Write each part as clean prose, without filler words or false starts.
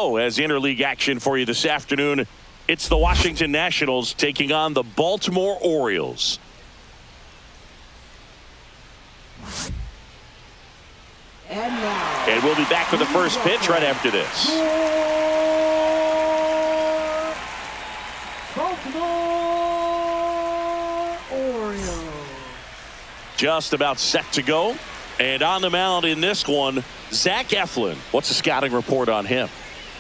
Oh, as interleague action for you this afternoon, it's the Washington Nationals taking on the Baltimore Orioles. And we'll be back with the first pitch right after this. Baltimore Orioles. Just about set to go. And on the mound in this one, Zach Eflin. What's the scouting report on him?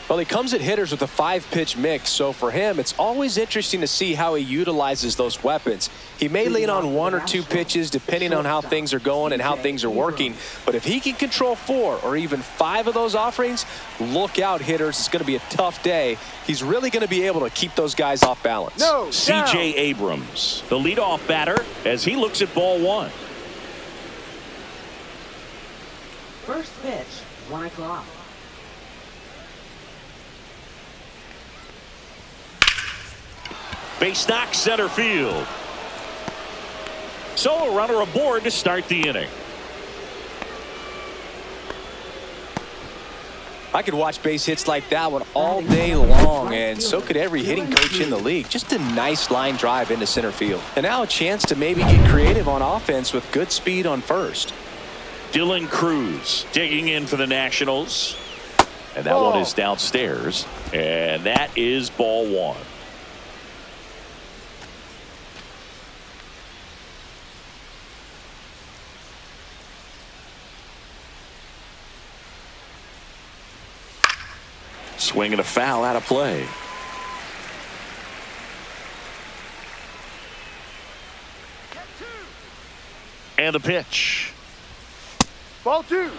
Well, he comes at hitters with a 5-pitch mix, so for him, it's always interesting to see how he utilizes those weapons. He may lean on 1 or 2 pitches depending on how things are going and how things are working, but if he can control 4 or even 5 of those offerings, look out, hitters. It's going to be a tough day. He's really going to be able to keep those guys off balance. C.J. Abrams, the leadoff batter, as he looks at ball 1. First pitch, 1 o'clock. Base knock, center field. So a runner aboard to start the inning. I could watch base hits like that one all day long, and so could every hitting coach in the league. Just a nice line drive into center field. And now a chance to maybe get creative on offense with good speed on first. Dylan Cruz digging in for the Nationals. And that one is downstairs. And that is ball 1. Swing and a foul out of play. And the pitch. Ball 2.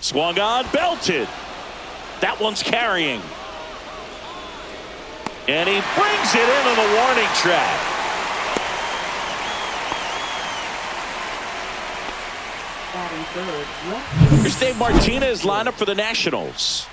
Swung on, belted. That one's carrying. And he brings it into the warning track. Here's Dave Martinez lineup for the Nationals.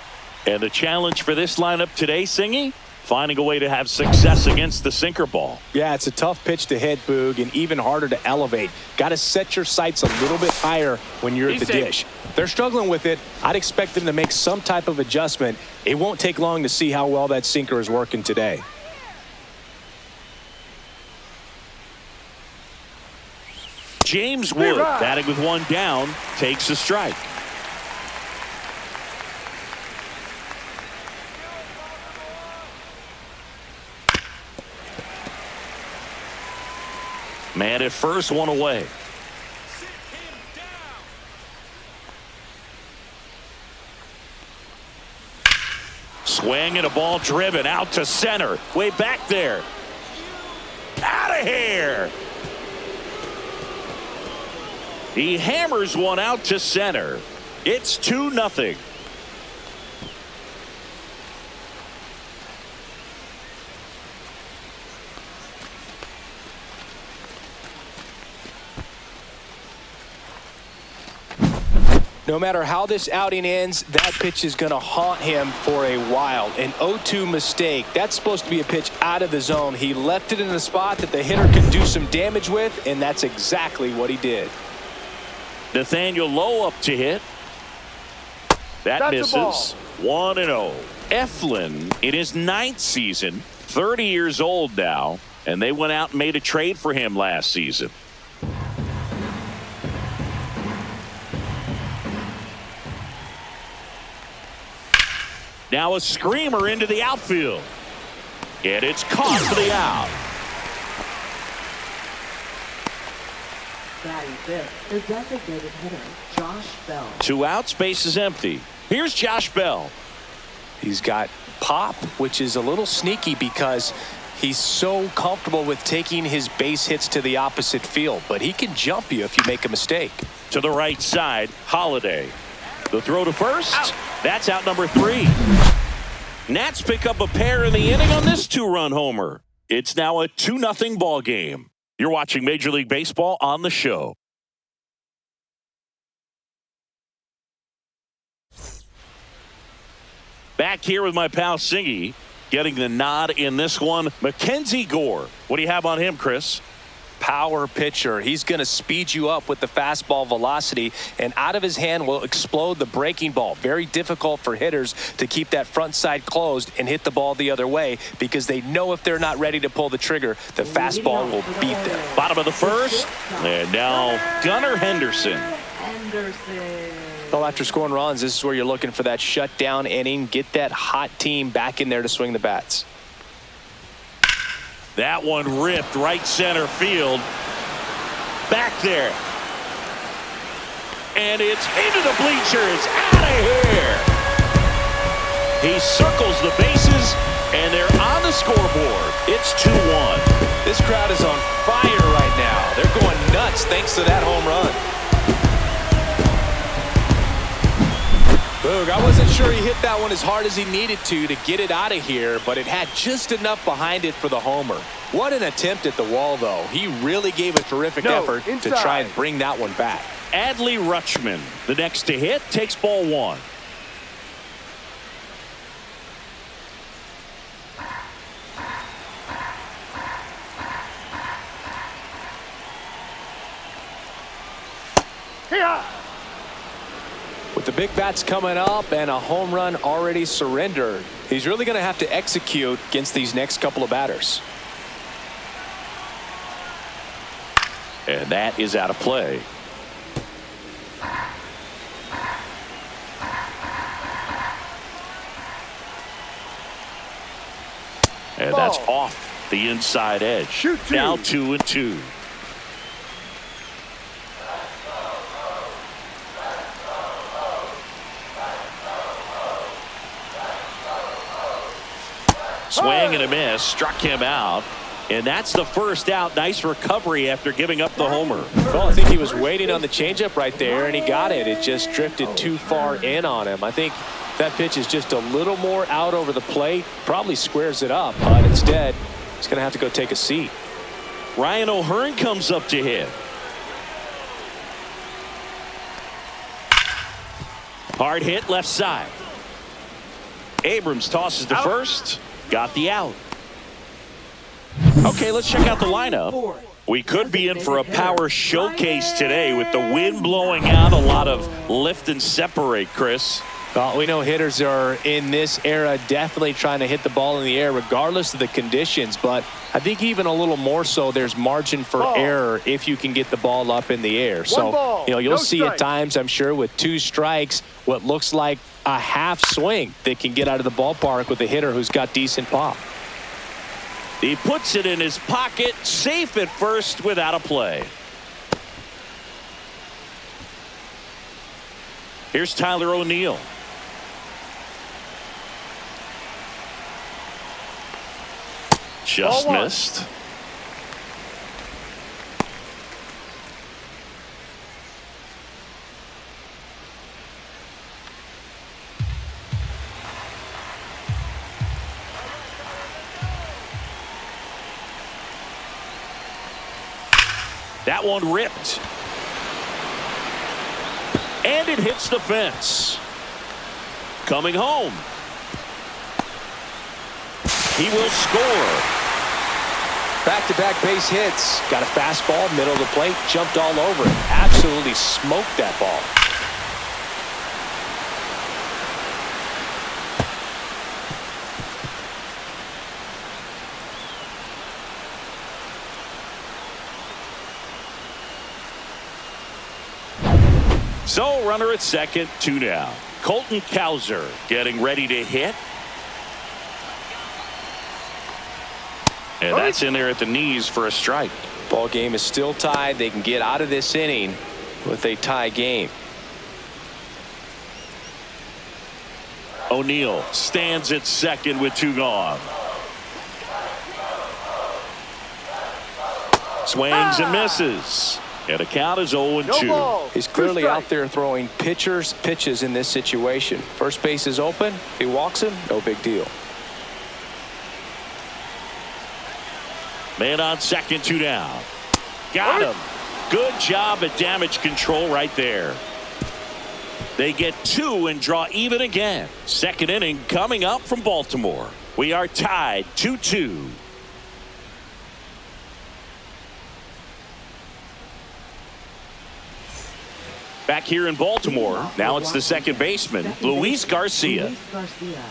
And the challenge for this lineup today, Singy, finding a way to have success against the sinker ball. Yeah, it's a tough pitch to hit, Boog, and even harder to elevate. Got to set your sights a little bit higher when you're at the dish. They're struggling with it. I'd expect them to make some type of adjustment. It won't take long to see how well that sinker is working today. James Wood, batting with 1 down, takes a strike. Man at first, 1 away. Swing and a ball driven out to center. Way back there. Out of here. He hammers one out to center. It's 2-0. No matter how this outing ends, that pitch is going to haunt him for a while. An 0-2 mistake. That's supposed to be a pitch out of the zone. He left it in a spot that the hitter can do some damage with, and that's exactly what he did. Nathaniel Lowe up to hit. That misses. 1-0. Eflin in his 9th season, 30 years old now, and they went out and made a trade for him last season. Now a screamer into the outfield. And it's caught for the out. Batting fifth, the designated hitter, Josh Bell. 2 outs, base is empty. Here's Josh Bell. He's got pop, which is a little sneaky because he's so comfortable with taking his base hits to the opposite field, but he can jump you if you make a mistake. To the right side, Holiday. The throw to first. Out. That's out number 3. Nats pick up a pair in the inning on this 2-run homer. It's now a 2-0 ball game. You're watching Major League Baseball on the show. Back here with my pal Singy, getting the nod in this one. Mackenzie Gore. What do you have on him, Chris? power pitcher. He's going to speed you up with the fastball velocity, and out of his hand will explode the breaking ball. Very difficult for hitters to keep that front side closed and hit the ball the other way because they know if they're not ready to pull the trigger, the fastball will beat them. Bottom of the first, and now Gunnar Henderson. Well, after scoring runs, this is where you're looking for that shutdown inning. Get that hot team back in there to swing the bats. That one ripped right center field. Back there. And it's into the bleachers. Out of here. He circles the bases, and they're on the scoreboard. It's 2-1. This crowd is on fire right now. They're going nuts thanks to that home run. Boog, I wasn't sure he hit that one as hard as he needed to get it out of here, but it had just enough behind it for the homer. What an attempt at the wall, though. He really gave a terrific effort to try and bring that one back. Adley Rutschman, the next to hit, takes ball one. Here. With the big bats coming up and a home run already surrendered, he's really going to have to execute against these next couple of batters. And that is out of play. And that's off the inside edge. Shoot two. Now 2-2. Swing and a miss, struck him out, and that's the first out. Nice recovery after giving up the homer. Well, I think he was waiting on the changeup right there, and he got it. It just drifted too far in on him. I think that pitch is just a little more out over the plate, probably squares it up, but instead, he's going to have to go take a seat. Ryan O'Hearn comes up to hit. Hard hit left side. Abrams tosses to first. Got the out. Okay, let's check out the lineup. We could be in for a power showcase today with the wind blowing out. A lot of lift and separate, Chris. Well, we know hitters are in this era definitely trying to hit the ball in the air regardless of the conditions, but I think even a little more so there's margin for error if you can get the ball up in the air. So, you'll see at times, I'm sure, with 2 strikes, what looks like a half swing that can get out of the ballpark with a hitter who's got decent pop. He puts it in his pocket, safe at first without a play. Here's Tyler O'Neill. Just missed. That one ripped. And it hits the fence. Coming home. He will score. Back-to-back base hits. Got a fastball, middle of the plate, jumped all over it. Absolutely smoked that ball. So, runner at second, 2 down. Colton Cowser getting ready to hit. And that's in there at the knees for a strike. Ball game is still tied. They can get out of this inning with a tie game. O'Neill stands at second with 2 gone. Swings and misses. And the count is 0-2. He's clearly out there throwing pitches in this situation. First base is open. If he walks him, no big deal. Man on second, 2 down. Got him. Good job at damage control right there. They get 2 and draw even again. Second inning coming up from Baltimore. We are tied 2-2. Back here in Baltimore, now it's the second baseman, Luis Garcia. Luis Garcia.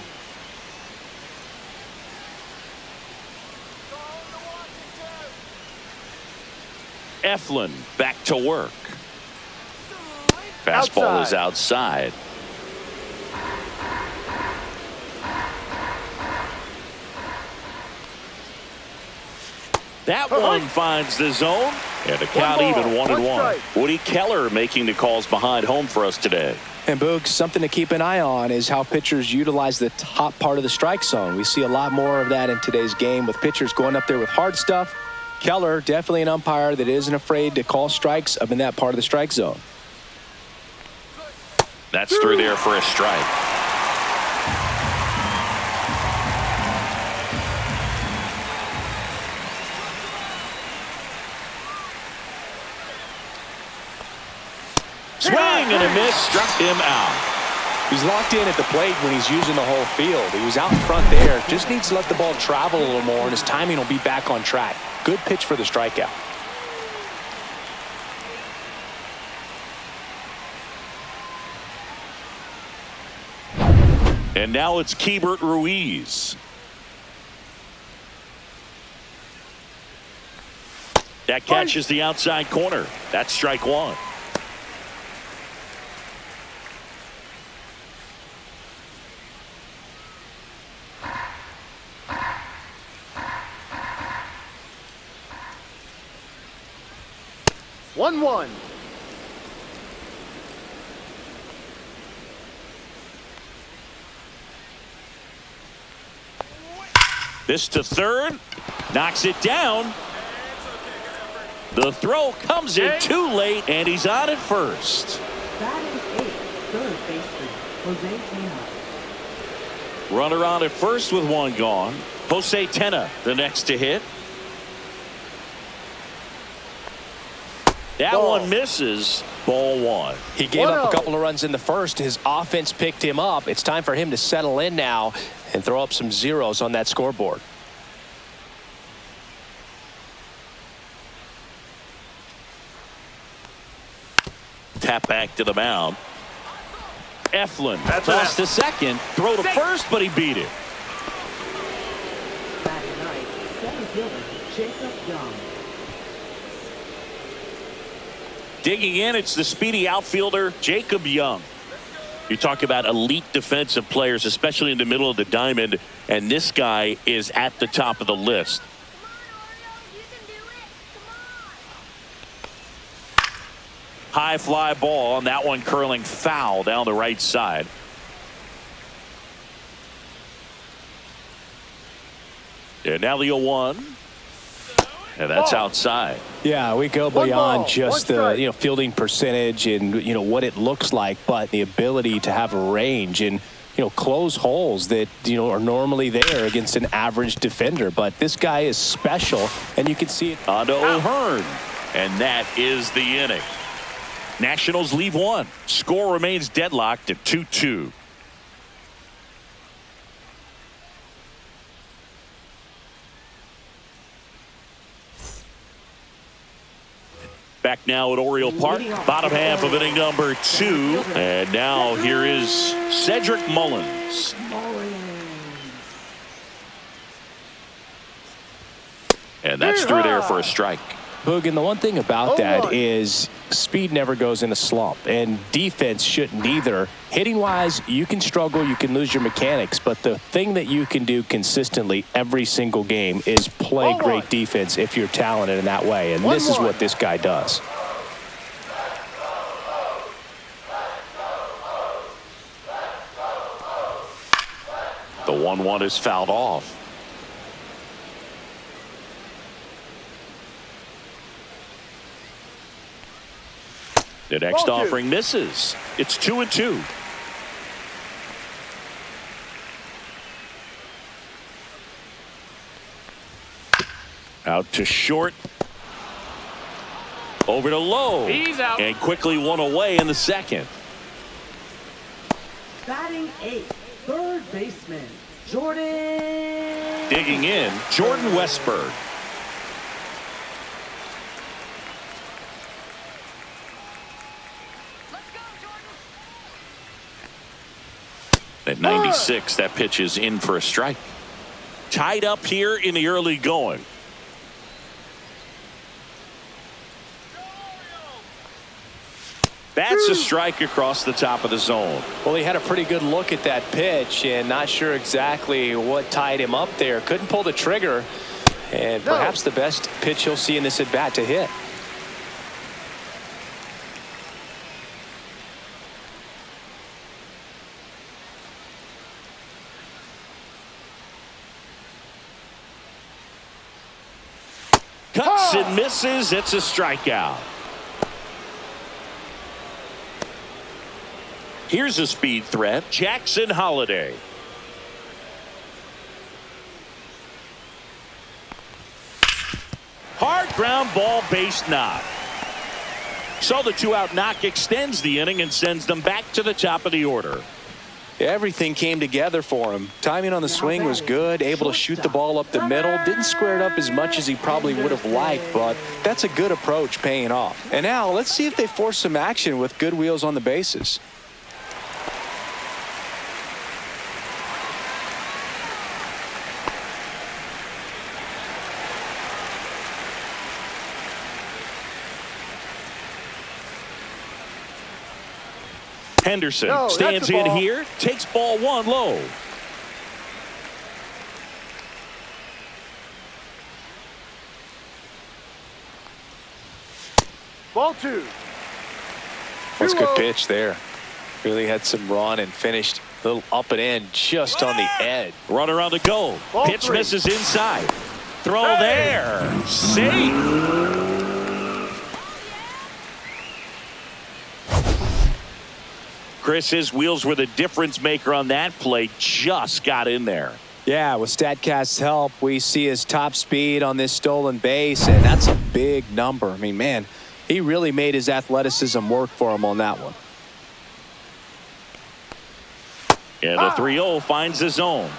Eflin back to work. Fastball is outside. That one finds the zone, and the count even 1-1. Woody Keller making the calls behind home for us today. And Boog, something to keep an eye on is how pitchers utilize the top part of the strike zone. We see a lot more of that in today's game with pitchers going up there with hard stuff. Keller, definitely an umpire that isn't afraid to call strikes up in that part of the strike zone. That's through there for a strike. Swing and a miss, struck him out. He's locked in at the plate when he's using the whole field. He was out in front there. Just needs to let the ball travel a little more, and his timing will be back on track. Good pitch for the strikeout. And now it's Keibert Ruiz. That catches the outside corner. That's strike one. One. This to third. Knocks it down. The throw comes in too late, and he's on at first. Batting eighth, third baseman, Jose Tena. Runner on at first with one gone. Jose Tena, the next to hit. That one misses. Ball one. He gave up a couple of runs in the first. His offense picked him up. It's time for him to settle in now and throw up some zeros on that scoreboard. Tap back to the mound. Eflin toss to second. Throw to first, but he beat it. Batting ninth, center fielder, Jacob Young. Digging in, it's the speedy outfielder, Jacob Young. You talk about elite defensive players, especially in the middle of the diamond, and this guy is at the top of the list. High fly ball, and that one curling foul down the right side. And now the 0-1. And that's outside. Yeah, we go beyond just the fielding percentage and what it looks like, but the ability to have a range and close holes that are normally there against an average defender. But this guy is special, and you can see it. On to O'Hearn, and that is the inning. Nationals leave one. Score remains deadlocked at 2-2. Back now at Oriole Park, bottom half of inning number 2. And now here is Cedric Mullins. And that's through there for a strike. Boog, and the one thing about that is speed never goes in a slump, and defense shouldn't either. Hitting-wise, you can struggle, you can lose your mechanics, but the thing that you can do consistently every single game is play great defense if you're talented in that way, and this is what this guy does. The 1-1 is fouled off. The next offering misses. It's 2-2. Out to short. Over to low. He's out. And quickly one away in the second. Batting eighth, third baseman, Jordan. Digging in, Jordan Westberg. At 96, that pitch is in for a strike. Tied up here in the early going. That's a strike across the top of the zone. Well, he had a pretty good look at that pitch and not sure exactly what tied him up there. Couldn't pull the trigger, and perhaps the best pitch he'll see in this at bat to hit. Cuts and misses. It's a strikeout. Here's a speed threat, Jackson Holliday. Hard ground ball, base knock. So the 2-out knock extends the inning and sends them back to the top of the order. Everything came together for him. Timing on the swing was good, able to shoot the ball up the middle. Didn't square it up as much as he probably would have liked, but that's a good approach paying off. And now let's see if they force some action with good wheels on the bases. Henderson No, stands that's a in ball. here, takes ball one low. Ball 2. That's a 2-0. good pitch there. Really had some run and finished a little up and in just on the edge. Runner on the go. Ball Pitch 3. misses inside. Throw Hey! there. Safe. Chris, his wheels were the difference maker on that play. Just got in there. Yeah, with StatCast's help, we see his top speed on this stolen base, and that's a big number. I mean, man, he really made his athleticism work for him on that one. And the 3-0 finds the zone.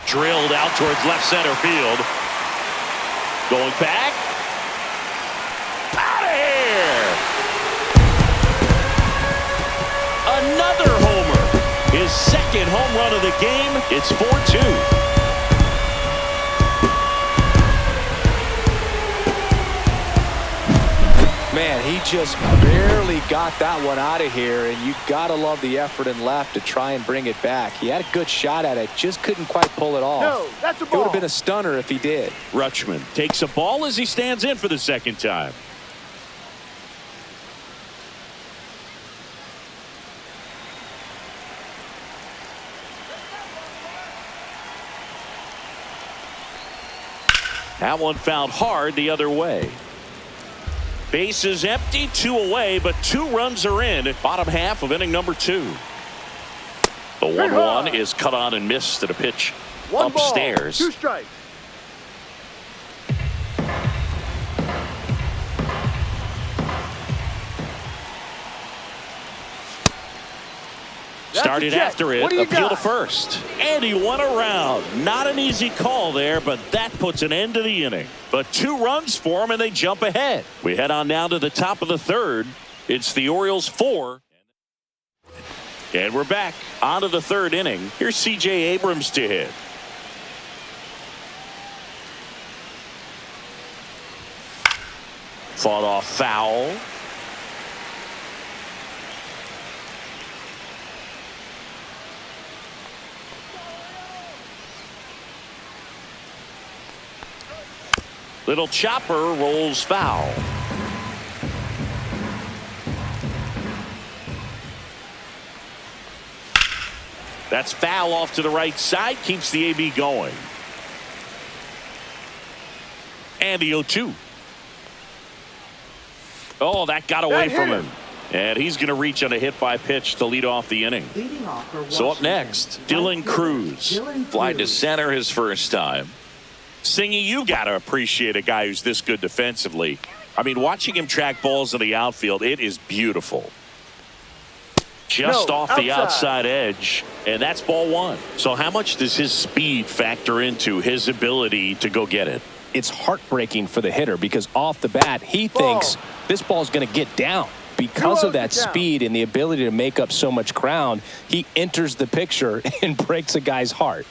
Drilled out towards left center field. Going back. Out of here. Another homer. His second home run of the game. It's 4-2. Man, he just barely got that one out of here, and you gotta love the effort in left to try and bring it back. He had a good shot at it, just couldn't quite pull it off. No, that's a It would ball. have been a stunner if he did. Rutschman takes a ball as he stands in for the second time. That one fouled hard the other way. Base is empty, 2 away, but 2 runs are in. Bottom half of inning number 2. The 1-1 is cut on and missed at a pitch 1 upstairs. ball, 2 strikes. That's Started a check. after it, What do you appeal to got? first. And he won around. Not an easy call there, but that puts an end to the inning. But 2 runs for him, and they jump ahead. We head on now to the top of the third. It's the Orioles 4. And we're back on to the third inning. Here's C.J. Abrams to hit. Fought off foul. Little chopper rolls foul. That's foul off to the right side. Keeps the AB going. And the 0-2. Oh, that got away That from hit him. And he's going to reach on a hit by pitch to lead off the inning. Leading off for So up Washington, next, Dylan Cruz. Fly to center his first time. Singy, you got to appreciate a guy who's this good defensively. I mean, watching him track balls in the outfield, it is beautiful. Just No, off the outside. outside edge, and that's ball 1. So how much does his speed factor into his ability to go get it? it's heartbreaking for the hitter because off the bat, he thinks this ball's going to get down. Because of that speed and the ability to make up so much ground, he enters the picture and breaks a guy's heart.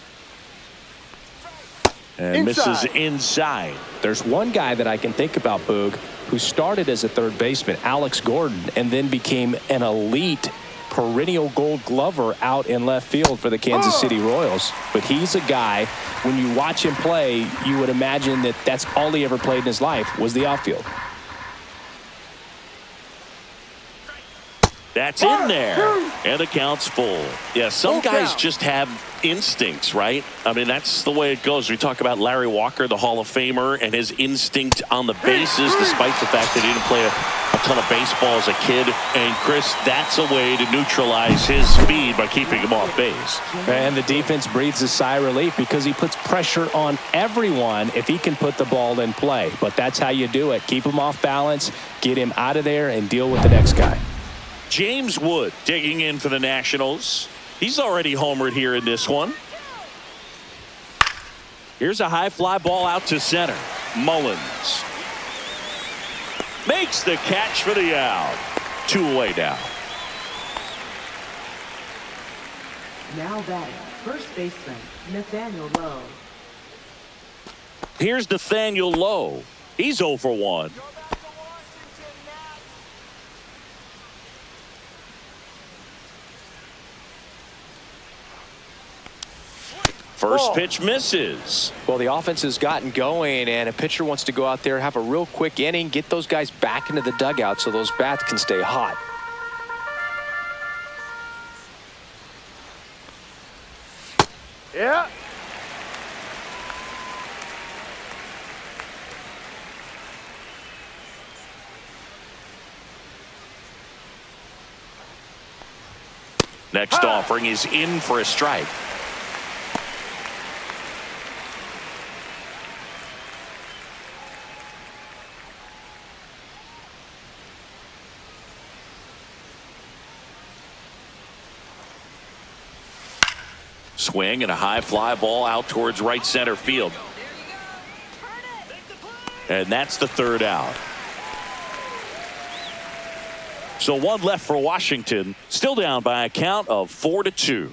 And misses inside. There's one guy that I can think about, Boog, who started as a third baseman, Alex Gordon, and then became an elite perennial gold glover out in left field for the Kansas City Royals. But he's a guy, when you watch him play, you would imagine that that's all he ever played in his life was the outfield. That's in there. And the count's full. Yeah, some guys just have instincts, right? I mean, that's the way it goes. We talk about Larry Walker, the Hall of Famer, and his instinct on the bases, despite the fact that he didn't play a ton of baseball as a kid. And, Chris, that's a way to neutralize his speed by keeping him off base. And the defense breathes a sigh of relief because he puts pressure on everyone if he can put the ball in play. But that's how you do it. Keep him off balance, get him out of there, and deal with the next guy. James Wood digging in for the Nationals. He's already homered here in this one. Here's a high fly ball out to center. Mullins makes the catch for the out. 2 away now. Now batting, first baseman, Nathaniel Lowe. Here's Nathaniel Lowe. He's 0 for 1. First pitch misses. Well, the offense has gotten going, and a pitcher wants to go out there, have a real quick inning, get those guys back into the dugout so those bats can stay hot. Yeah. Next offering is in for a strike. Swing and a high fly ball out towards right center field. And that's the third out. So 1 left for Washington. Still down by a count of 4-2.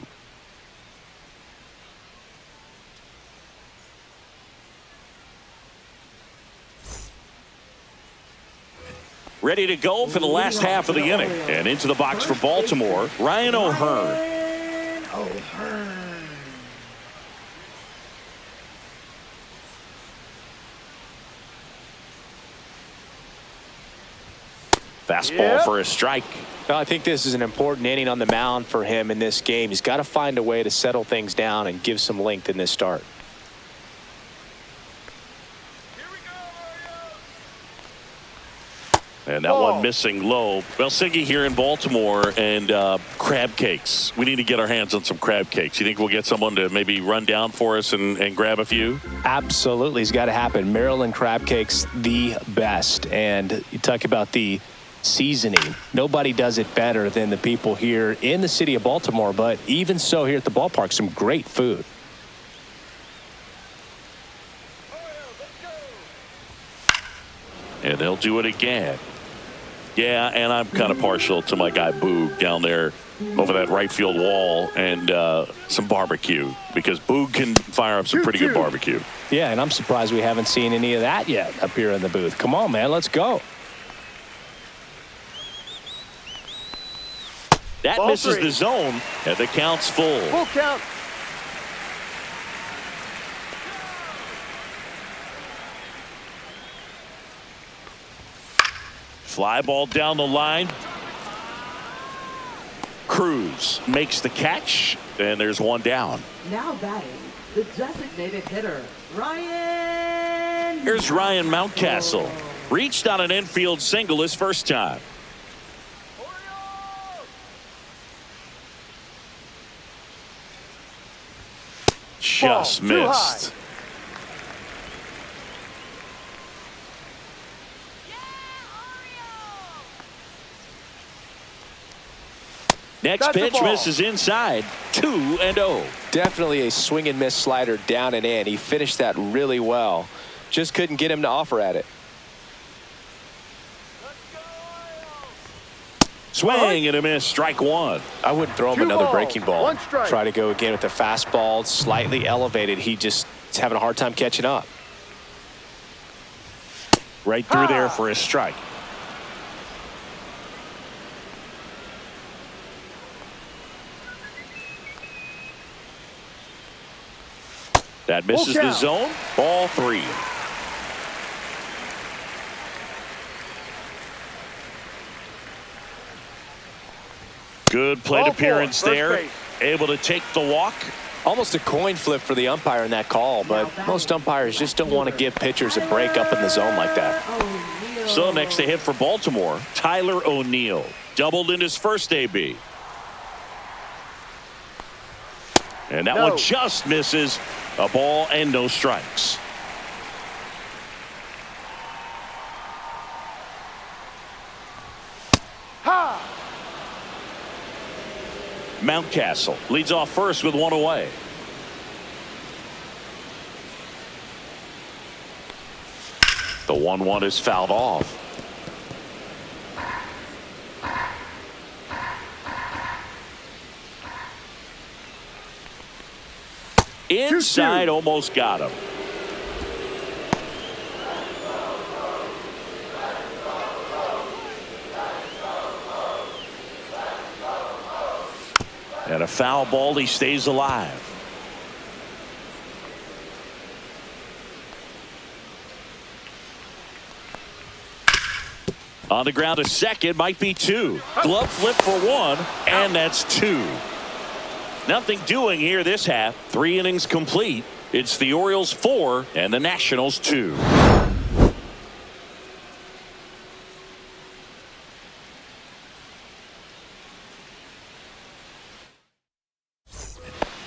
Ready to go for the last half of the inning. And into the box for Baltimore, Ryan O'Hearn. Fastball for a strike. Well, I think this is an important inning on the mound for him in this game. He's got to find a way to settle things down and give some length in this start. And that one missing low. Well, Siggy here in Baltimore, and crab cakes. We need to get our hands on some crab cakes. You think we'll get someone to maybe run down for us and grab a few? Absolutely. It's got to happen. Maryland crab cakes, the best. And you talk about the seasoning. Nobody does it better than the people here in the city of Baltimore. But even so, here at the ballpark, some great food. And they'll do it again. Yeah, and I'm kind of partial to my guy Boog down there over that right field wall and some barbecue, because Boog can fire up some pretty good barbecue. Yeah, and I'm surprised we haven't seen any of that yet up here in the booth. Come on, man, let's go. That Ball misses 3. the zone, and the count's full. Full count. Fly ball down the line. Cruz makes the catch, and there's one down. Now batting, the designated hitter, Ryan. Here's Ryan Mountcastle. Reached on an infield single his first time. Just missed. Next pitch misses inside. 2-0. Definitely a swing and miss slider down and in. He finished that really well. just couldn't get him to offer at it. Swing and a miss, strike one. I wouldn't throw him another breaking ball. One strike. Try to go again with the fastball, slightly elevated. He just is having a hard time catching up. Right through there for a strike. That misses the zone. Ball 3. Good plate appearance there. Able to take the walk. Almost a coin flip for the umpire in that call, but most umpires just don't want to give pitchers a break up in the zone like that. So next to hit for Baltimore, Tyler O'Neill. Doubled in his first AB. And that one just misses. A ball and no strikes. Mountcastle leads off first with one away. The 1-1 is fouled off. Inside, almost got him. And a foul ball, he stays alive. On the ground to second, might be 2. Glove flip for 1, and that's 2. Nothing doing here this half. 3 innings complete. It's the Orioles 4 and the Nationals 2.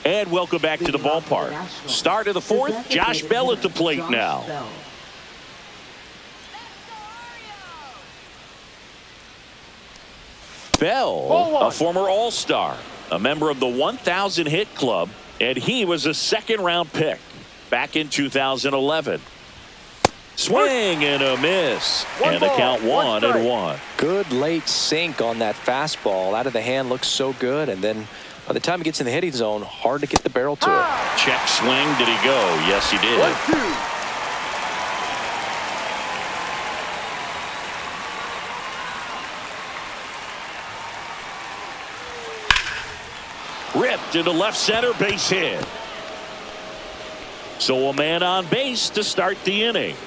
And welcome back to the ballpark. Start of the 4th. Josh Bell at the plate now. Bell, a former All-Star, a member of the 1,000 hit club, and he was a second-round pick back in 2011. Swing and a miss, and the count 1-1. Good late sink on that fastball. Out of the hand, looks so good, and then by the time he gets in the hitting zone, hard to get the barrel to it. Check swing. Did he go? Yes, he did. 1-2. Ripped into left center, base hit. So a man on base to start the inning.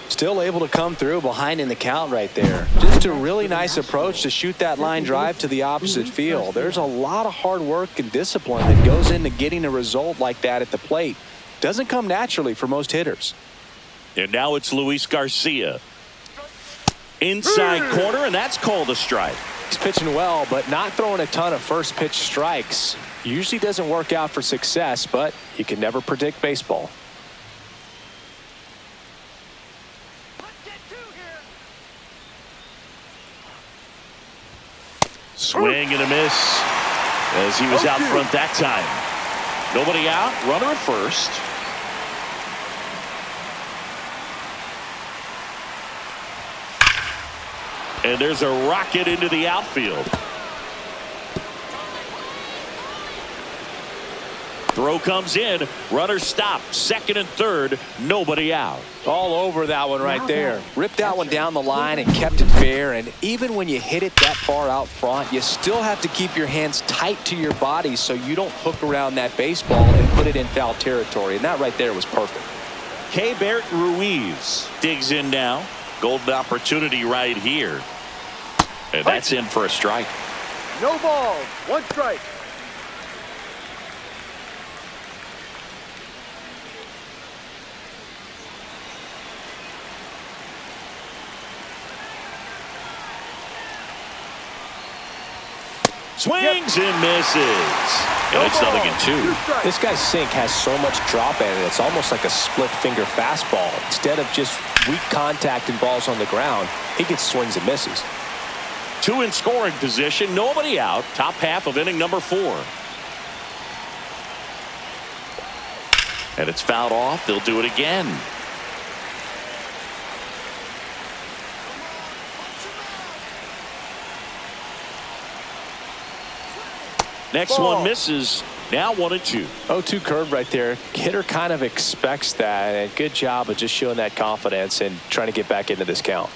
Still able to come through behind in the count right there. Just a really nice approach to shoot that line drive to the opposite field. There's a lot of hard work and discipline that goes into getting a result like that at the plate. Doesn't come naturally for most hitters. And now it's Luis Garcia. Inside corner, and that's called a strike. He's pitching well, but not throwing a ton of first pitch strikes. Usually doesn't work out for success, but you can never predict baseball. Swing and a miss as he was out front that time. Nobody out, runner at first. And there's a rocket into the outfield. Throw comes in. Runner stopped. Second and third. Nobody out. All over that one right there. Ripped that one down the line and kept it fair. And even when you hit it that far out front, you still have to keep your hands tight to your body so you don't hook around that baseball and put it in foul territory. And that right there was perfect. Keibert Ruiz digs in now. Golden opportunity right here. And that's in for a strike. No balls. 1 strike. Swings and misses. And it's 0-2. This guy's sink has so much drop in it. It's almost like a split finger fastball. Instead of just weak contact and balls on the ground, he gets swings and misses. 2 in scoring position. Nobody out. Top half of inning number 4. And it's fouled off. They'll do it again. Next Ball. one misses. Now 1-2. 0-2 curve right there. Hitter kind of expects that, and good job of just showing that confidence and trying to get back into this count.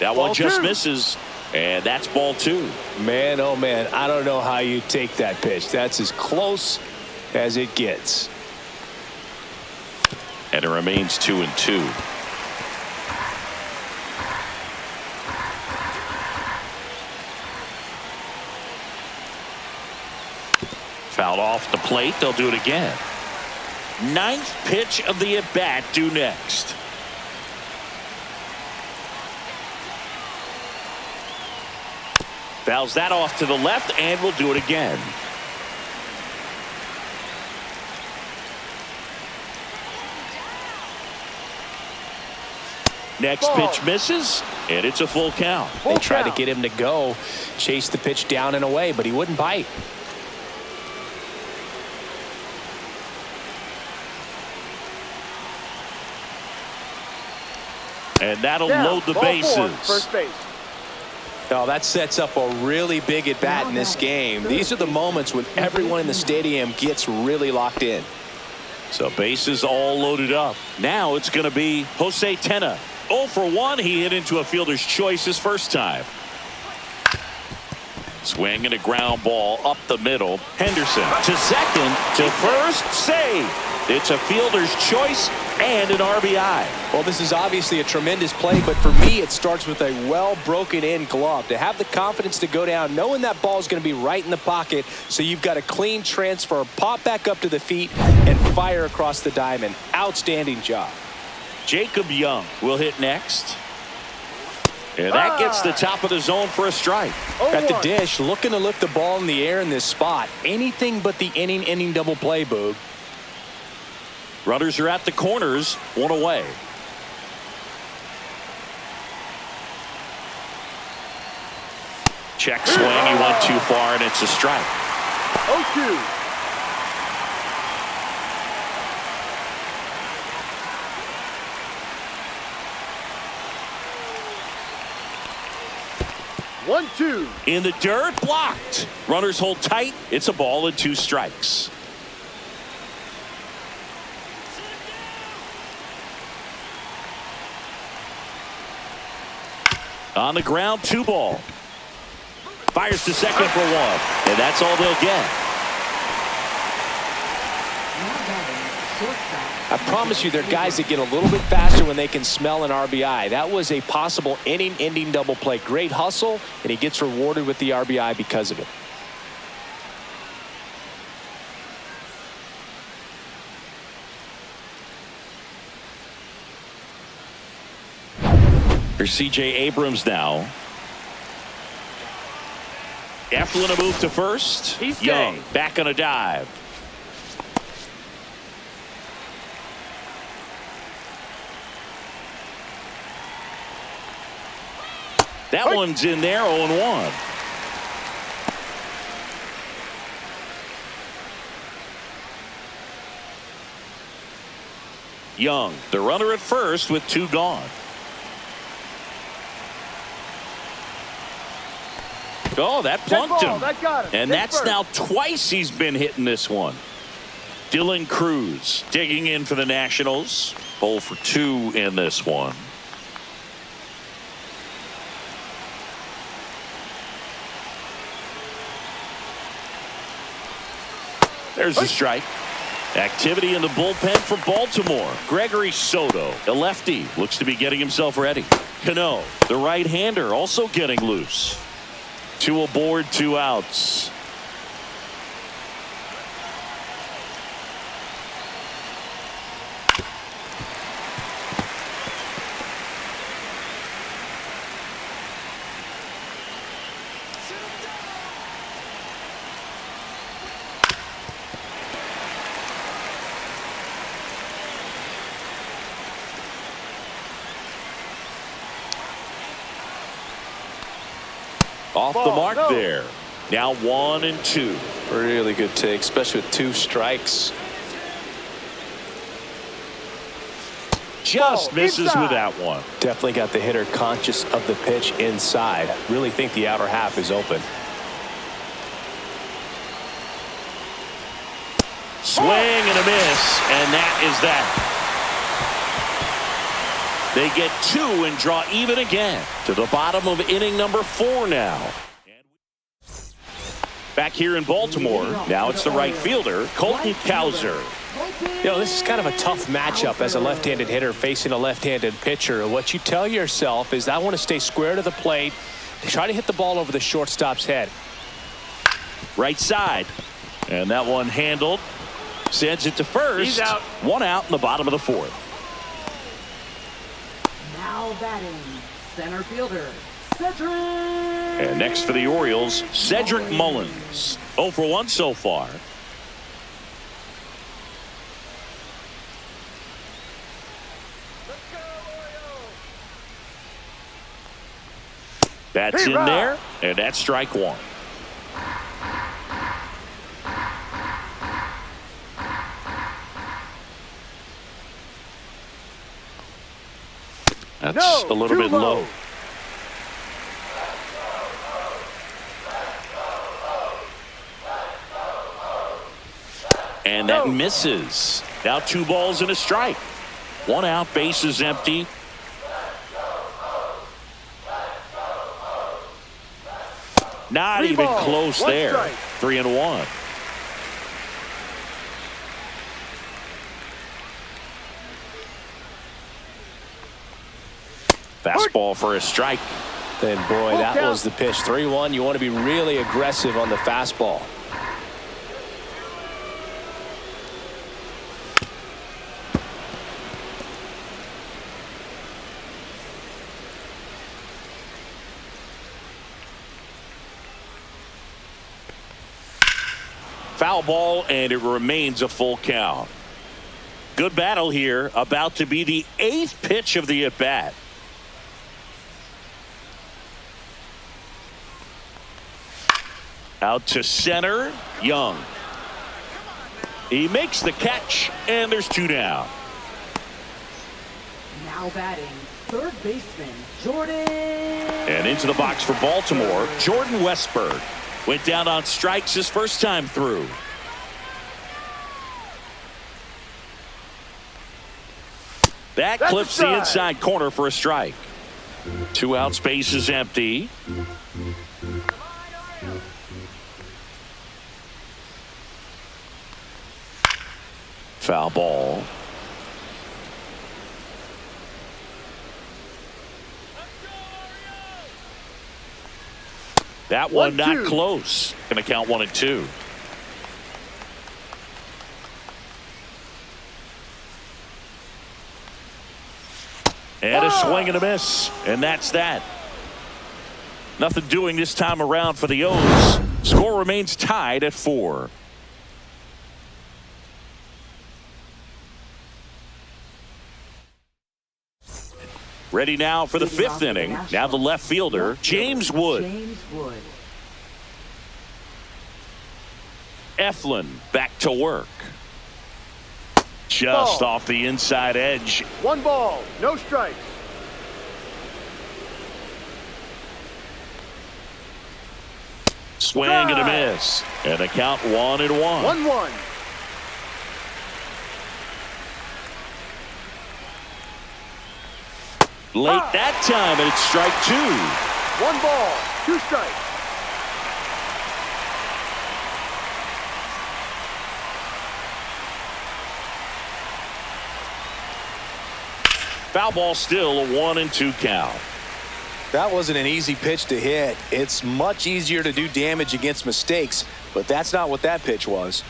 That one just misses, and that's ball 2. Man, oh man, I don't know how you take that pitch. That's as close as it gets. And it remains 2-2. Fouled off the plate. They'll do it again. 9th pitch of the at-bat due next. Fouls that off to the left, and we'll do it again. Next pitch misses, and it's a full count. They tried to get him to go, chase the pitch down and away, but he wouldn't bite. And that'll Now, load the ball 4, bases. first base. Oh, that sets up a really big at bat in this game. These are the moments when everyone in the stadium gets really locked in. So bases all loaded up. Now it's going to be Jose Tena. 0 for 1. He hit into a fielder's choice his first time. Swing and a ground ball up the middle. Henderson to second, to first, save. It's a fielder's choice and an RBI. Well, this is obviously a tremendous play, but for me, it starts with a well broken in glove. To have the confidence to go down, knowing that ball is going to be right in the pocket, so you've got a clean transfer, pop back up to the feet, and fire across the diamond. Outstanding job. Jacob Young will hit next. And that gets the top of the zone for a strike. At the dish, looking to lift the ball in the air in this spot. Anything but the inning double play, Boog. Runners are at the corners, 1 away. Check swing, he went too far, and it's a strike. 0-2. One, two. In the dirt, blocked. Runners hold tight. It's a ball and 2 strikes. On the ground, 2 ball. Fires to second for 1. And that's all they'll get. I promise you, there are guys that get a little bit faster when they can smell an RBI. That was a possible inning-ending double play. Great hustle, and he gets rewarded with the RBI because of it. Here's C.J. Abrams now. Eflin a move to first. He's Young game. back on a dive. That one's in there, 0-1. Young, the runner at first with 2 gone. Oh, that plunked him. That got him. And Take that's first. now twice he's been hitting this one. Dylan Cruz digging in for the Nationals. 0 for 2 in this one. There's a strike. Activity in the bullpen for Baltimore. Gregory Soto, a lefty, looks to be getting himself ready. Cano, the right-hander, also getting loose. 2 aboard, 2 outs. Off the Ball, mark no. there. Now 1-2. Really good take, especially with 2 strikes. Just Ball, misses inside. with that one. Definitely got the hitter conscious of the pitch inside. Really think the outer half is open. Swing and a miss, and that is that. They get 2 and draw even again to the bottom of inning number 4 now. Back here in Baltimore, now it's the right fielder, Colton Cowser. You know, this is kind of a tough matchup as a left-handed hitter facing a left-handed pitcher. What you tell yourself is, I want to stay square to the plate, try to hit the ball over the shortstop's head. Right side, and that one handled. Sends it to first. He's out. 1 out in the bottom of the 4th. Now batting, center fielder, Cedric. And next for the Orioles, Cedric Mullins. 0 for 1 so far. That's in there, and that's strike 1. That's a little bit low. And that misses. Now 2 balls and a strike. 1 out, base is empty. Not Three even balls, close 1 there. strike. 3-1. Fastball for a strike. Then, boy, that was the pitch. 3-1. You want to be really aggressive on the fastball. Foul ball, and it remains a full count. Good battle here. About to be the 8th pitch of the at-bat. Out to center, Young. He makes the catch, and there's 2 down. Now batting, third baseman, Jordan. And into the box for Baltimore, Jordan Westberg. Went down on strikes his first time through. That clips the inside corner for a strike. 2 outs, base is empty. Foul ball. That one not close. Going to count 1-2. And a swing and a miss. And that's that. Nothing doing this time around for the O's. Score remains tied at 4. Ready now for the 5th inning. Now the left fielder, James Wood. James Wood. Eflin back to work. Just off the inside edge. 1 ball, no strikes. Swing and a miss. And a count 1-1. 1-1. Late that time, and it's strike 2. 1 ball, 2 strikes. Foul ball, still a 1-2 count. That wasn't an easy pitch to hit. It's much easier to do damage against mistakes, but that's not what that pitch was.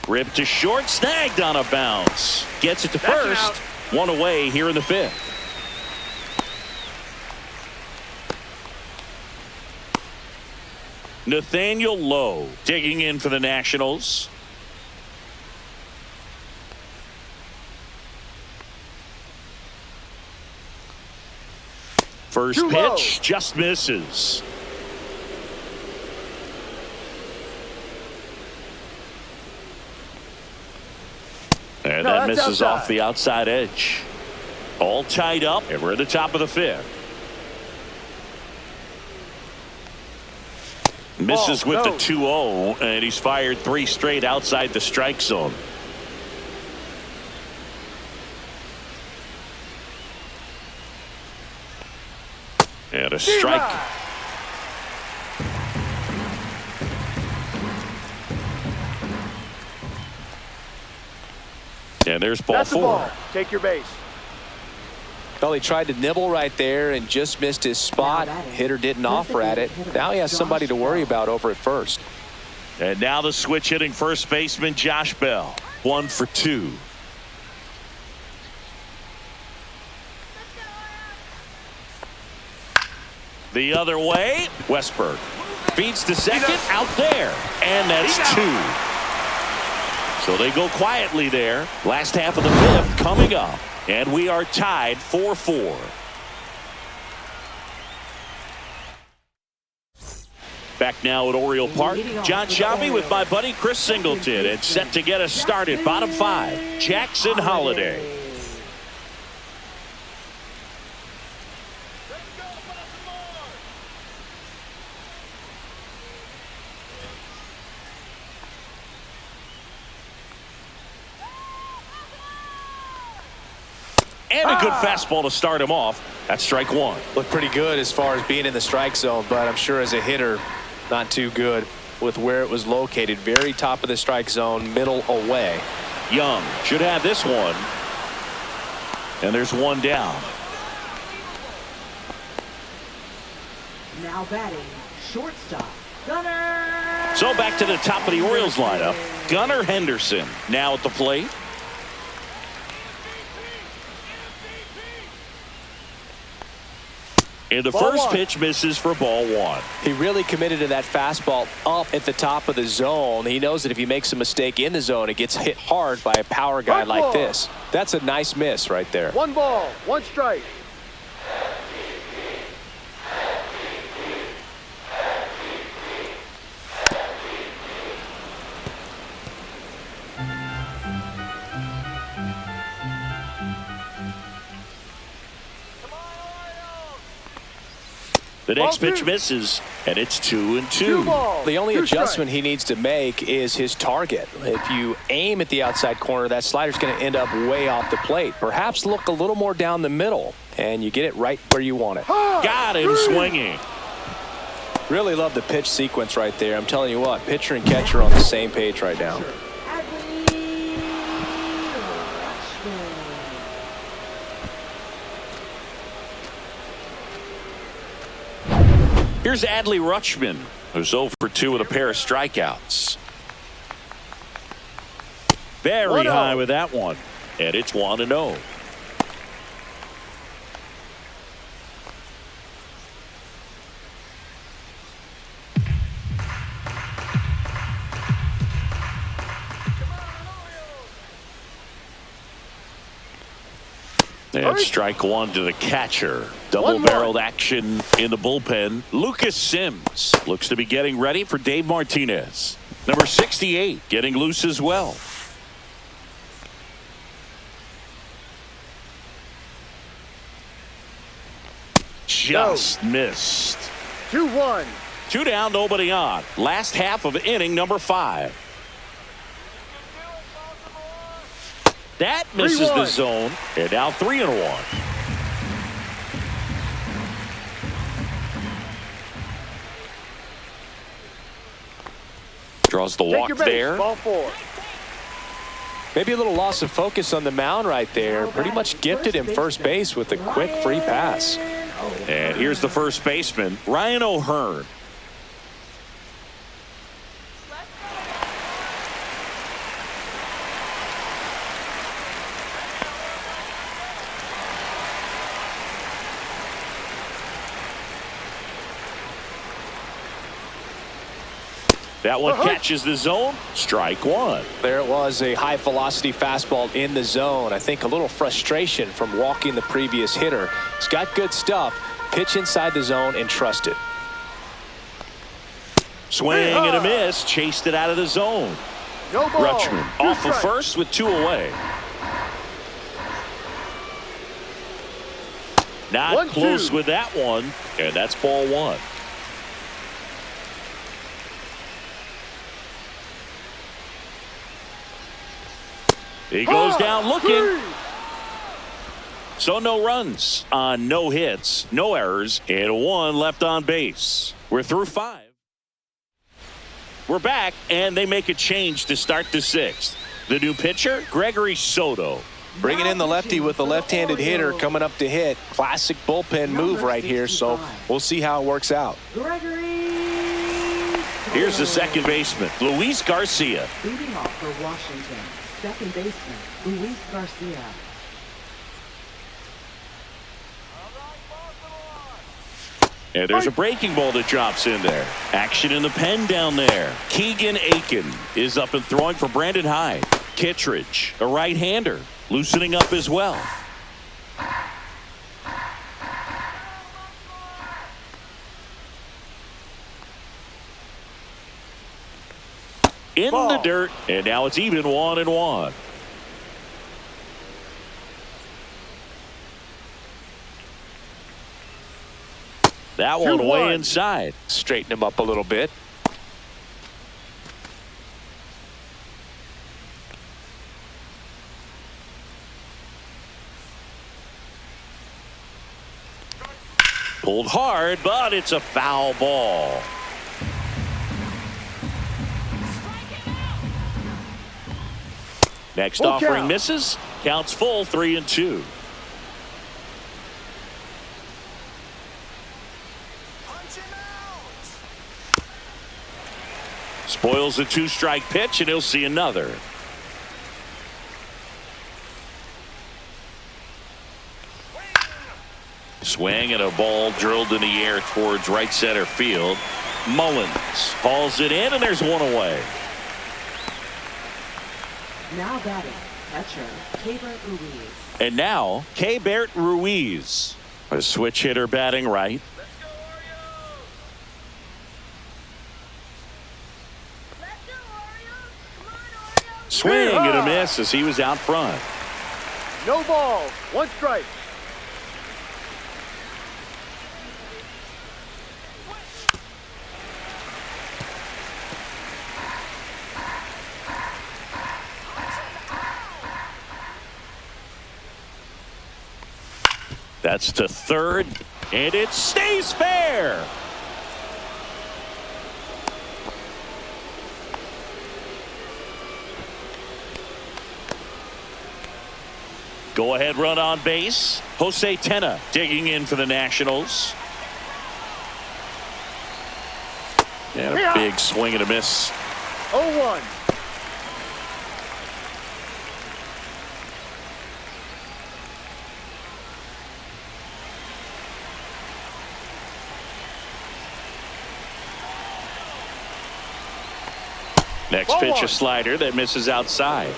Ripped to short, snagged on a bounce. Gets it to first. 1 away here in the 5th. Nathaniel Lowe digging in for the Nationals. First Too pitch low. just misses. And No, that that's misses outside. off the outside edge. All tied up, and we're at the top of the fifth. Misses with the no. 2-0, and he's fired 3 straight outside the strike zone. And a strike. And there's ball That's the 4. ball. Take your base. Well, he tried to nibble right there and just missed his spot. Hitter didn't offer at it. Now he has somebody to worry about over at first. And now the switch hitting first baseman Josh Bell. 1 for 2. The other way, Westberg feeds to second, out there, and that's 2. So they go quietly there. Last half of the fifth coming up, and we are tied 4-4. Back now at Oriole Park, John Shelby with my buddy Chris Singleton. It's set to get us started. Bottom 5, Jackson Holiday. And a good fastball to start him off. That's strike 1. Looked pretty good as far as being in the strike zone, but I'm sure as a hitter, not too good with where it was located. Very top of the strike zone, middle away. Young should have this one. And there's one down. Now batting, shortstop, Gunnar. So back to the top of the Orioles lineup. Gunnar Henderson now at the plate. And the Ball first 1. pitch misses for ball 1. He really committed to that fastball up at the top of the zone. He knows that if he makes a mistake in the zone, it gets hit hard by a power guy Hard like ball. this. That's a nice miss right there. 1 ball, 1 strike. The next Ball pitch 2. misses, and it's 2-2. 2 balls. The only 2 adjustment strikes. he needs to make is his target. If you aim at the outside corner, that slider's going to end up way off the plate. Perhaps look a little more down the middle, and you get it right where you want it. Got him swinging. Really love the pitch sequence right there. I'm telling you what, pitcher and catcher on the same page right now. Here's Adley Rutschman, who's 0 for 2 with a pair of strikeouts. Very 1-0. high with that one. And it's 1-0. And strike 1 to the catcher. Double-barreled action in the bullpen. Lucas Sims looks to be getting ready for Dave Martinez. Number 68 getting loose as well. Just missed. 2-1. 2 down, nobody on. Last half of inning number 5. That misses the 3-1. zone. And now 3-1. Draws the Take walk your base. there. Ball 4. Maybe a little loss of focus on the mound right there. Pretty much gifted him first base with a quick free pass. And here's the first baseman, Ryan O'Hearn. That one catches the zone. Strike one. There it was, a high-velocity fastball in the zone. I think a little frustration from walking the previous hitter. He's got good stuff. Pitch inside the zone and trust it. Swing and a miss. Chased it out of the zone. No ball. Rutschman off of first with 2 away. Not close with that one. And that's ball 1. He goes down looking. So no runs on no hits, no errors, and 1 left on base. We're through 5. We're back, and they make a change to start the 6th. The new pitcher, Gregory Soto. Bringing in the lefty with a left-handed hitter coming up to hit. Classic bullpen move right here, so we'll see how it works out. Here's the second baseman, Luis Garcia. Leading off for Washington, second baseman, Luis Garcia. And there's a breaking ball that drops in there. Action in the pen down there. Keegan Aiken is up and throwing for Brandon Hyde. Kittredge, a right-hander, loosening up as well. In the dirt, and now it's even 1-1. That one way inside. Straighten him up a little bit. Pulled hard, but it's a foul ball. Next offering misses. Counts full, 3-2. Spoils a 2-strike pitch, and he'll see another. Swing and a ball drilled in the air towards right center field. Mullins hauls it in, and there's 1 away. Now batting, catcher, Keibert Ruiz. And now, Keibert Ruiz, a switch hitter batting right. Swing and a miss as he was out front. No ball. 1 strike. That's to third, and it stays fair. Go-ahead run on base. Jose Tena digging in for the Nationals. And a big swing and a miss. 0-1. Next pitch, a slider that misses outside.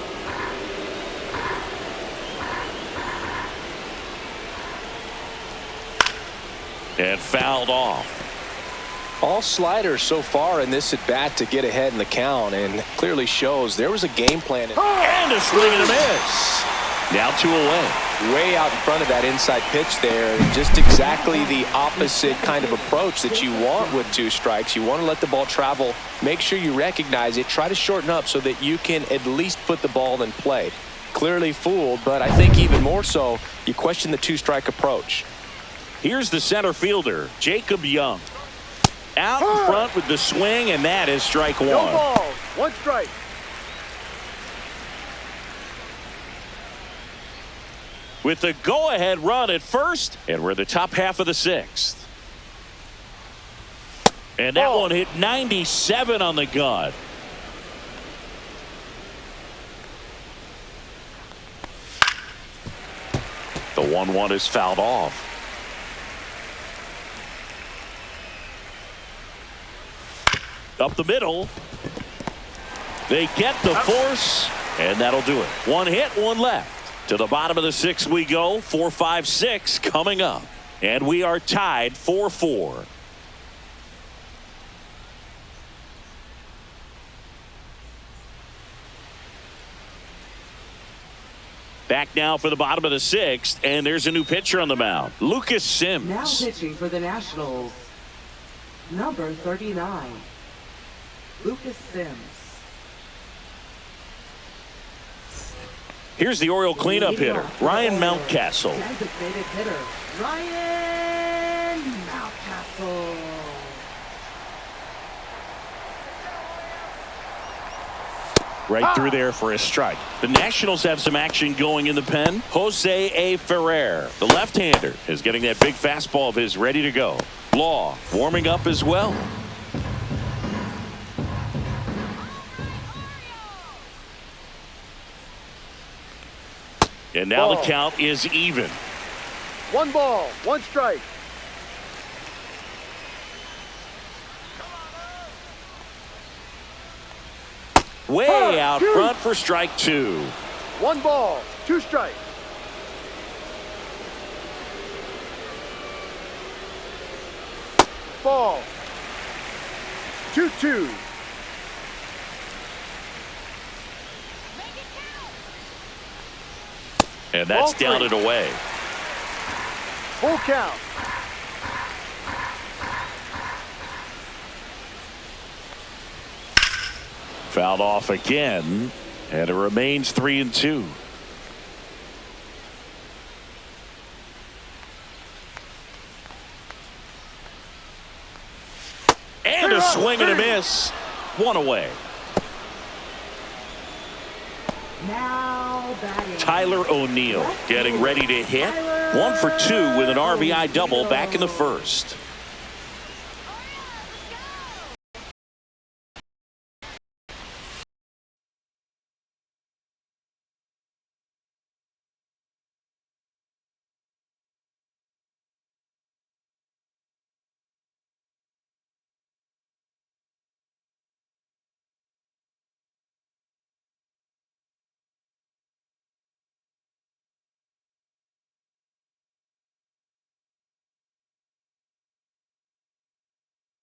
And fouled off. All sliders so far in this at-bat to get ahead in the count, and clearly shows there was a game plan. And a swing and a miss. Now 2 away. Way out in front of that inside pitch there. Just exactly the opposite kind of approach that you want with 2 strikes. You want to let the ball travel. Make sure you recognize it. Try to shorten up so that you can at least put the ball in play. Clearly fooled, but I think even more so, you question the 2-strike approach. Here's the center fielder, Jacob Young. Out in front with the swing, and that is strike 1. No ball. 1 strike. With the go-ahead run at first, and we're in the top half of the 6th. And that one hit 97 on the gun. The 1-1 is fouled off. Up the middle. They get the force, and that'll do it. One hit, one left. To the bottom of the sixth we go. 4, 5, 6 coming up. And we are tied 4-4. Back now for the bottom of the sixth, and there's a new pitcher on the mound. Lucas Sims. Now pitching for the Nationals, number 39, Lucas Sims. Here's the Oriole cleanup hitter, Ryan Mountcastle. Designated hitter, Ryan Mountcastle. Right through there for a strike. The Nationals have some action going in the pen. Jose A. Ferrer, the left-hander, is getting that big fastball of his ready to go. Law warming up as well. And now the count is even. 1 ball, 1 strike. Way out front for strike 2. 1 ball, 2 strikes. Ball. 2-2. And that's down and away. Full count. Fouled off again, and it remains 3-2. And a swing and a miss. 1 away. Now batting, Tyler O'Neill getting ready to hit. 1 for 2 with an RBI double back in the first.